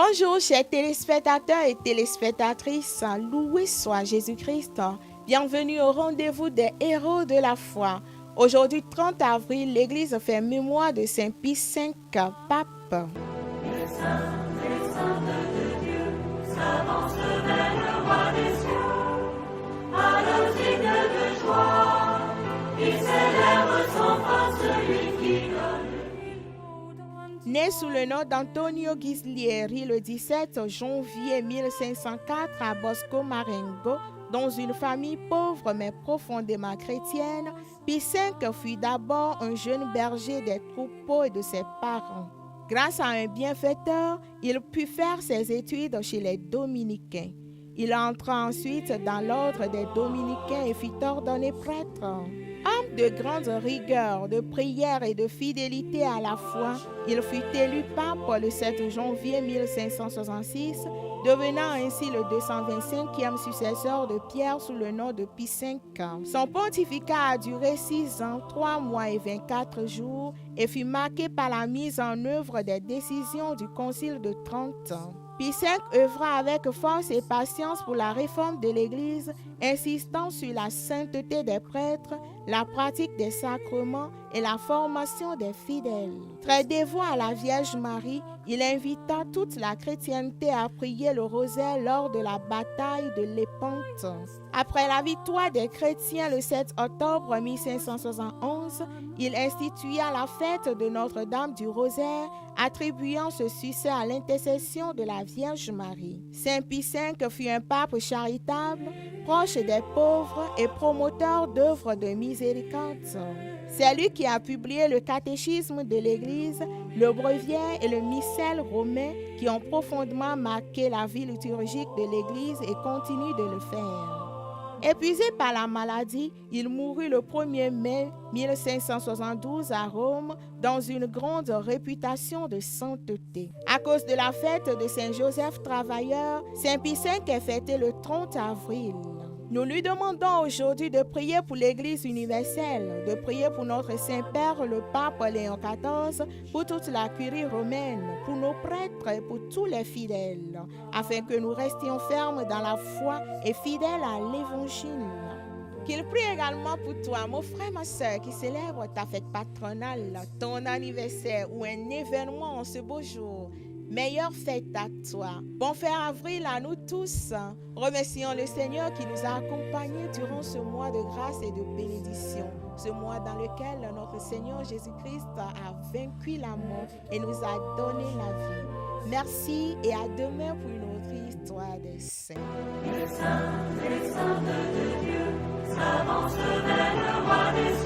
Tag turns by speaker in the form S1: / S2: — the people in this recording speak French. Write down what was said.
S1: Bonjour chers téléspectateurs et téléspectatrices, loué soit Jésus-Christ. Bienvenue au rendez-vous des héros de la foi. Aujourd'hui 30 avril, l'Église fait mémoire de Saint Pie V, pape.
S2: Les saints de Dieu s'avancent vers le roi des cieux, à leur signe de joie, ils célèbrent sans fin celui qui donne.
S1: Né sous le nom d'Antonio Ghislieri le 17 janvier 1504 à Bosco Marengo, dans une famille pauvre mais profondément chrétienne, Pie V fut d'abord un jeune berger des troupeaux et de ses parents. Grâce à un bienfaiteur, il put faire ses études chez les dominicains. Il entra ensuite dans l'ordre des dominicains et fut ordonné prêtre. Homme de grande rigueur, de prière et de fidélité à la foi, il fut élu pape le 7 janvier 1566, devenant ainsi le 225e successeur de Pierre sous le nom de Pie V. Son pontificat a duré 6 ans, 3 mois et 24 jours et fut marqué par la mise en œuvre des décisions du Concile de Trente. Pie V œuvra avec force et patience pour la réforme de l'Église, insistant sur la sainteté des prêtres, la pratique des sacrements et la formation des fidèles. Très dévot à la Vierge Marie, il invita toute la chrétienté à prier le rosaire lors de la bataille de Lépante. Après la victoire des chrétiens le 7 octobre 1571, il institua la fête de Notre-Dame du Rosaire, attribuant ce succès à l'intercession de la Vierge Marie. Saint Pie V fut un pape charitable, proche des pauvres et promoteur d'œuvres de miséricorde. C'est lui qui a publié le catéchisme de l'Église, le breviaire et le missel romain qui ont profondément marqué la vie liturgique de l'Église et continuent de le faire. Épuisé par la maladie, il mourut le 1er mai 1572 à Rome dans une grande réputation de sainteté. À cause de la fête de Saint Joseph Travailleur, Saint Pie V est fêté le 30 avril. Nous lui demandons aujourd'hui de prier pour l'Église universelle, de prier pour notre Saint-Père, le pape Léon XIV, pour toute la curie romaine, pour nos prêtres et pour tous les fidèles, afin que nous restions fermes dans la foi et fidèles à l'Évangile. Qu'il prie également pour toi, mon frère, ma soeur, qui célèbre ta fête patronale, ton anniversaire ou un événement en ce beau jour. Meilleure fête à toi. Bon fer avril à nous tous. Remercions le Seigneur qui nous a accompagnés durant ce mois de grâce et de bénédiction. Ce mois dans lequel notre Seigneur Jésus-Christ a vaincu la mort et nous a donné la vie. Merci et à demain pour une autre histoire des saints.
S2: Les saints de Dieu s'avancent vers le roi des cieux.